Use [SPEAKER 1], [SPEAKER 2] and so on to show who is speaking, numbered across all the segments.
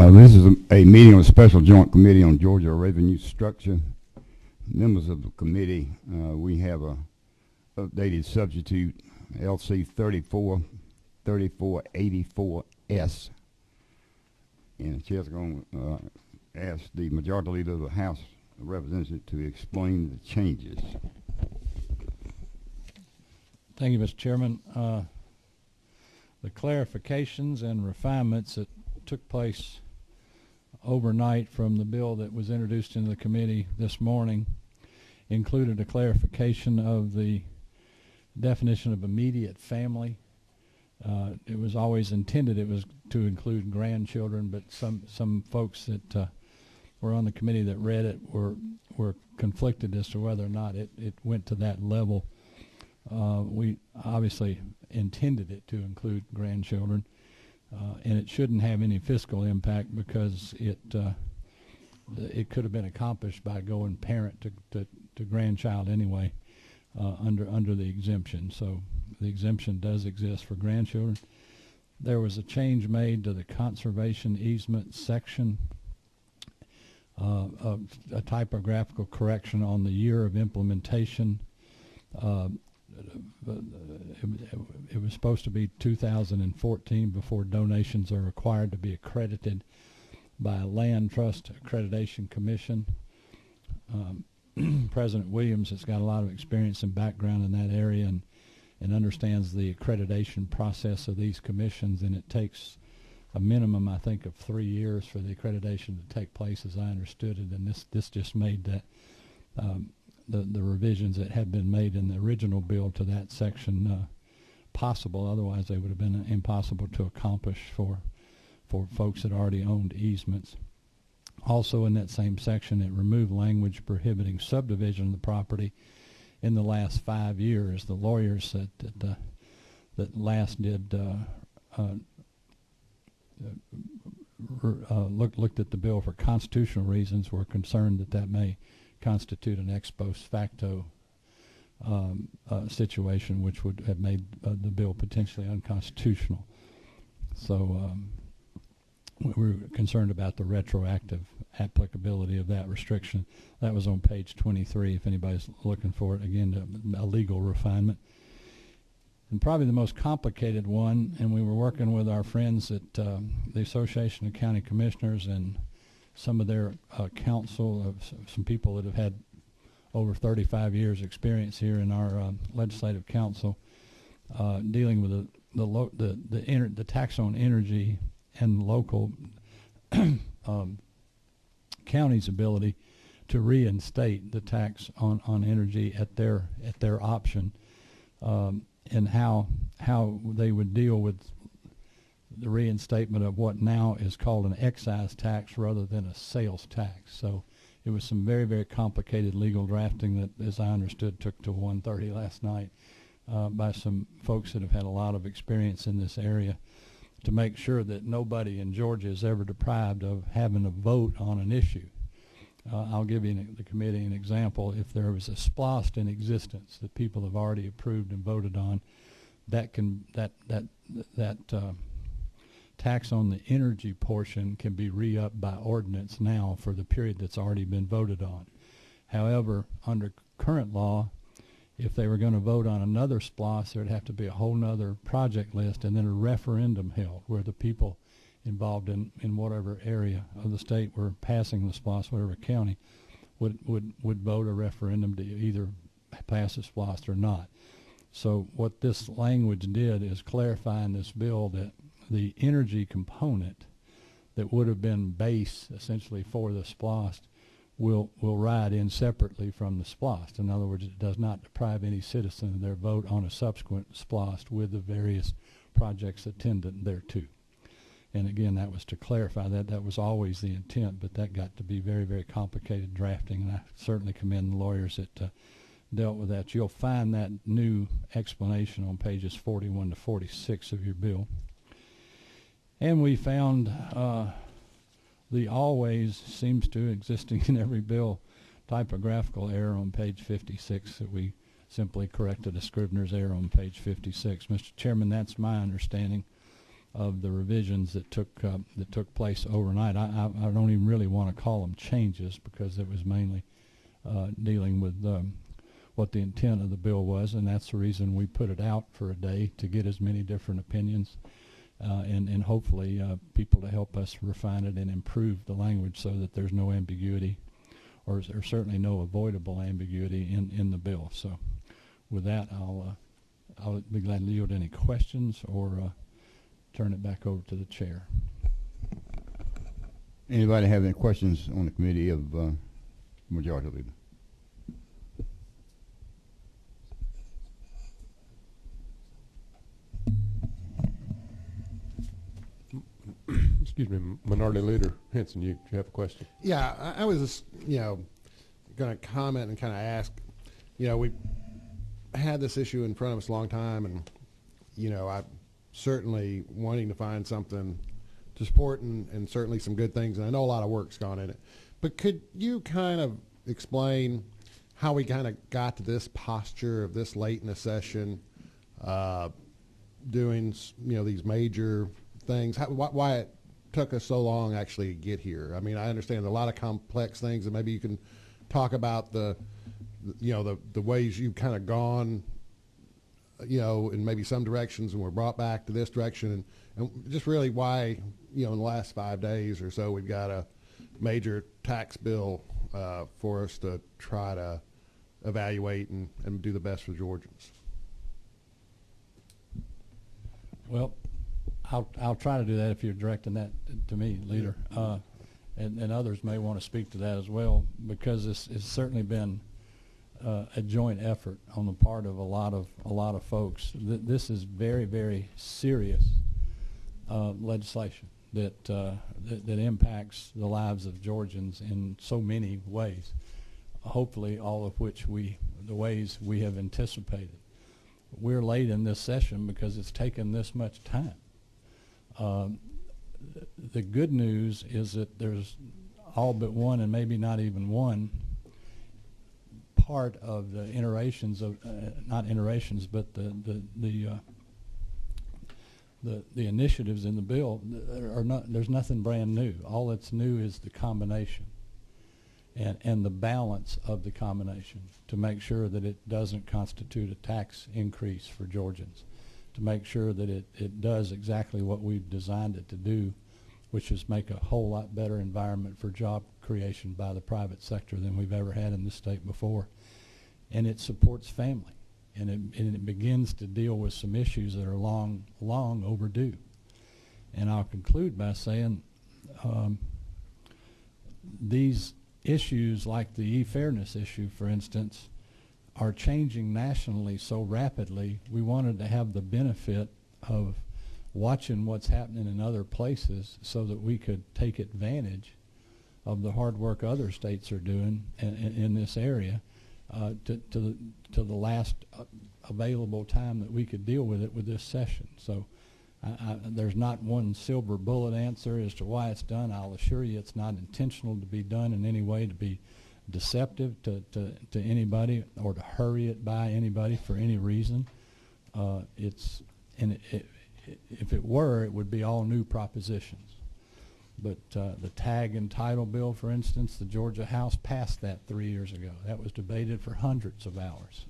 [SPEAKER 1] This is a meeting of the Special Joint Committee on Georgia Revenue Structure. Members of the committee, we have a updated substitute LC 3484S, and the chair's going to ask the Majority Leader of the House of Representatives to explain the changes.
[SPEAKER 2] Thank you, Mr. Chairman. The clarifications and refinements that took place overnight from the bill that was introduced into the committee this morning included a clarification of the definition of immediate family. It was always intended it was to include grandchildren, but some folks that were on the committee that read it were conflicted as to whether or not it went to that level. We obviously intended it to include grandchildren, and it shouldn't have any fiscal impact because it could have been accomplished by going parent to grandchild anyway under the exemption. So the exemption does exist for grandchildren. There was a change made to the conservation easement section, a typographical correction on the year of implementation. It was supposed to be 2014 before donations are required to be accredited by a Land Trust Accreditation Commission. President Williams has got a lot of experience and background in that area and understands the accreditation process of these commissions, and it takes a minimum, I think, of 3 years for the accreditation to take place, as I understood it, and this just made that the revisions that had been made in the original bill to that section possible. Otherwise, they would have been impossible to accomplish for folks that already owned easements. Also, in that same section, it removed language prohibiting subdivision of the property in the last 5 years. The lawyers that last did looked at the bill for constitutional reasons were concerned that may constitute an ex post facto situation, which would have made the bill potentially unconstitutional. So we were concerned about the retroactive applicability of that restriction. That was on page 23 if anybody's looking for it. Again, a legal refinement. And probably the most complicated one, and we were working with our friends at the Association of County Commissioners and some of their counsel, of some people that have had over 35 years experience here in our legislative council, dealing with the tax on energy and local county's ability to reinstate the tax on energy at their option, and how they would deal with the reinstatement of what now is called an excise tax rather than a sales tax. So it was some very, very complicated legal drafting that, as I understood, took till 1:30 last night by some folks that have had a lot of experience in this area to make sure that nobody in Georgia is ever deprived of having a vote on an issue. I'll give you the committee an example. If there was a SPLOST in existence that people have already approved and voted on, that tax on the energy portion can be re-upped by ordinance now for the period that's already been voted on. However, under current law, if they were going to vote on another SPLOST, there would have to be a whole nother project list and then a referendum held where the people involved in whatever area of the state were passing the SPLOST, whatever county, would vote a referendum to either pass a SPLOST or not. So what this language did is clarify in this bill that the energy component that would have been base essentially for the SPLOST will ride in separately from the SPLOST. In other words, it does not deprive any citizen of their vote on a subsequent SPLOST with the various projects attendant thereto. And again, that was to clarify that was always the intent, but that got to be very, very complicated drafting, and I certainly commend the lawyers that dealt with that. You'll find that new explanation on pages 41 to 46 of your bill. And we found the always seems to existing in every bill typographical error on page 56 that we simply corrected a Scrivener's error on page 56. Mr. Chairman, that's my understanding of the revisions that took place overnight. I don't even really want to call them changes, because it was mainly dealing with what the intent of the bill was, and that's the reason we put it out for a day, to get as many different opinions and hopefully people to help us refine it and improve the language so that there's no ambiguity, or certainly no avoidable ambiguity in the bill. So with that, I'll be glad to yield any questions or turn it back over to the chair.
[SPEAKER 1] Anybody have any questions on the committee of Majority Leader?
[SPEAKER 3] Excuse me, Minority Leader Henson, you have a question?
[SPEAKER 4] Yeah, I was just, going to comment and kind of ask, we had this issue in front of us a long time, and, I certainly wanting to find something to support and certainly some good things, and I know a lot of work's gone in it. But could you kind of explain how we kind of got to this posture of this late in the session, doing, these major things, why it took us so long actually to get here? I mean, I understand a lot of complex things, and maybe you can talk about the ways you've kind of gone, in maybe some directions, and we're brought back to this direction, and just really why, in the last 5 days or so, we've got a major tax bill for us to try to evaluate and do the best for Georgians.
[SPEAKER 2] Well, I'll try to do that if you're directing that to me, Leader. And others may want to speak to that as well, because it's certainly been a joint effort on the part of a lot of folks. This is very, very serious legislation that impacts the lives of Georgians in so many ways. Hopefully, all of which the ways we have anticipated. We're late in this session because it's taken this much time. The good news is that there's all but one, and maybe not even one, part of the iterations of not iterations, but the initiatives in the bill are not. There's nothing brand new. All that's new is the combination and the balance of the combination to make sure that it doesn't constitute a tax increase for Georgians, to make sure that it does exactly what we've designed it to do, which is make a whole lot better environment for job creation by the private sector than we've ever had in this state before. And it supports family, and it begins to deal with some issues that are long overdue. And I'll conclude by saying these issues, like the e-fairness issue, for instance, are changing nationally so rapidly. We wanted to have the benefit of watching what's happening in other places so that we could take advantage of the hard work other states are doing in this area to the last available time that we could deal with it with this session. So there's not one silver bullet answer as to why it's done. I'll assure you it's not intentional to be done in any way to be deceptive to anybody or to hurry it by anybody for any reason. If it were, it would be all new propositions. But the tag and title bill, for instance, the Georgia House passed that 3 years ago. That was debated for hundreds of hours.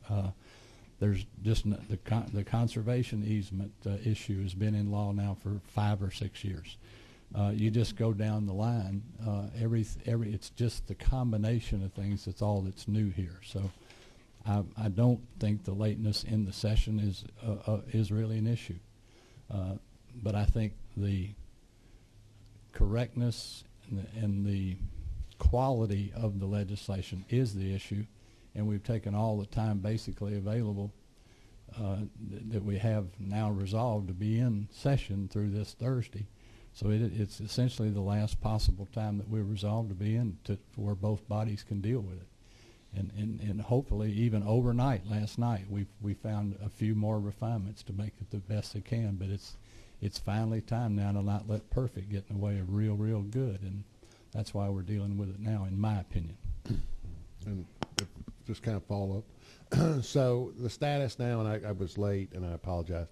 [SPEAKER 2] There's just the conservation easement issue has been in law now for 5 or 6 years. You just go down the line. It's just the combination of things that's all that's new here. So I don't think the lateness in the session is really an issue. But I think the correctness and the quality of the legislation is the issue, and we've taken all the time basically available that we have now resolved to be in session through this Thursday. So it's essentially the last possible time that we're resolved to be in where both bodies can deal with it. And hopefully even overnight, last night, we found a few more refinements to make it the best it can, but it's finally time now to not let perfect get in the way of real good, and that's why we're dealing with it now, in my opinion.
[SPEAKER 4] And just kind of follow up. So the status now, and I was late, and I apologize.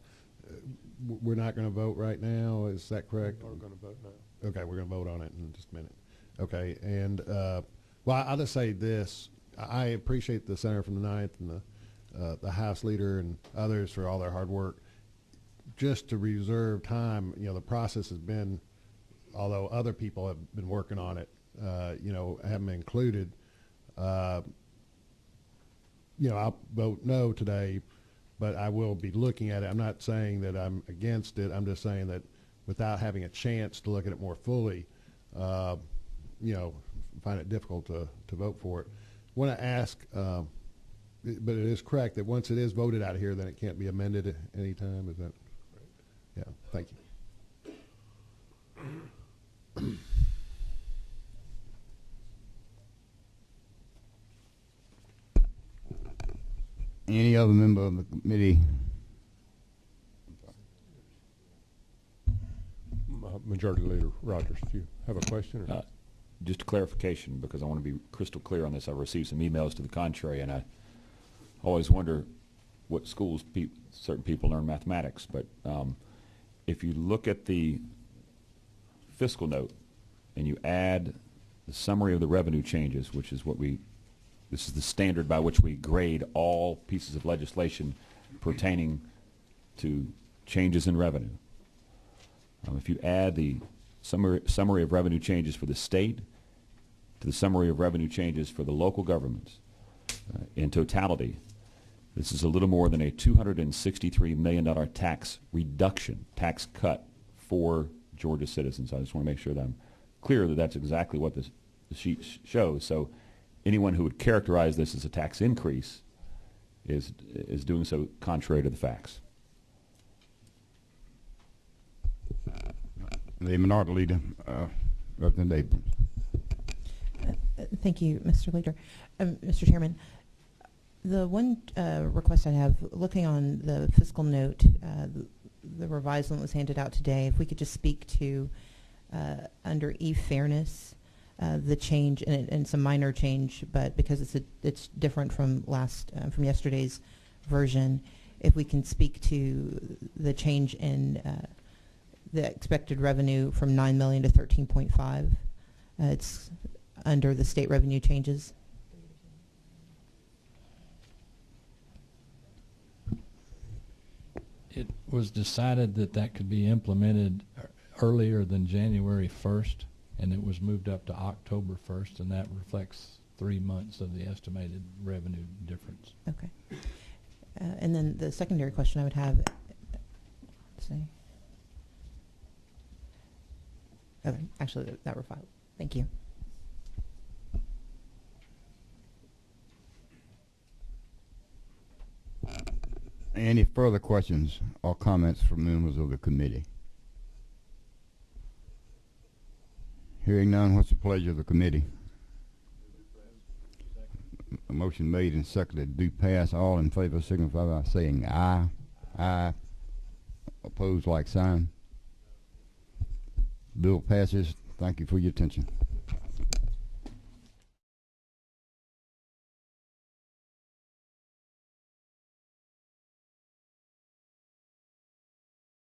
[SPEAKER 4] we're not going to vote right now. Is that correct?
[SPEAKER 3] We're going to vote now.
[SPEAKER 4] Okay, we're going to vote on it in just a minute. Okay, and well, I'll just say this: I appreciate the senator from the 9th and the House leader and others for all their hard work. Just to reserve time, the process has been, although other people have been working on it, haven't been included. I'll vote no today, but I will be looking at it. I'm not saying that I'm against it. I'm just saying that without having a chance to look at it more fully, find it difficult to vote for it. Want to ask, but it is correct that once it is voted out of here, then it can't be amended at any time. Is that? Yeah. Thank you.
[SPEAKER 1] Any other member of the committee?
[SPEAKER 3] Majority Leader Rogers, if you have a question. Or
[SPEAKER 5] Just a clarification, because I want to be crystal clear on this. I received some emails to the contrary, and I always wonder what schools certain people learn mathematics. But if you look at the fiscal note and you add the summary of the revenue changes, which is this is the standard by which we grade all pieces of legislation pertaining to changes in revenue. If you add the summary of revenue changes for the state to the summary of revenue changes for the local governments, in totality, this is a little more than a $263 million tax reduction, tax cut for Georgia citizens. I just want to make sure that I'm clear that that's exactly what the sheet shows. So anyone who would characterize this as a tax increase is doing so contrary to the facts.
[SPEAKER 1] The Minority Leader, Representative Abrams.
[SPEAKER 6] Thank you, Mr. Leader. Mr. Chairman, the one request I have, looking on the fiscal note, the revised one that was handed out today, if we could just speak to, under e-fairness, the change, and it's a minor change, but because it's different from from yesterday's version, if we can speak to the change in the expected revenue from $9 million to 13.5. It's under the state revenue changes.
[SPEAKER 2] It was decided that could be implemented earlier than January 1st, and it was moved up to October 1st, and that reflects 3 months of the estimated revenue difference.
[SPEAKER 6] Okay. And then the secondary question I would have, let's see. Okay, actually, that were filed. Thank you.
[SPEAKER 1] Any further questions or comments from members of the committee? Hearing none, what's the pleasure of the committee? A motion made and seconded do pass. All in favor signify by saying aye. Aye. Opposed, like sign. Bill passes. Thank you for your attention.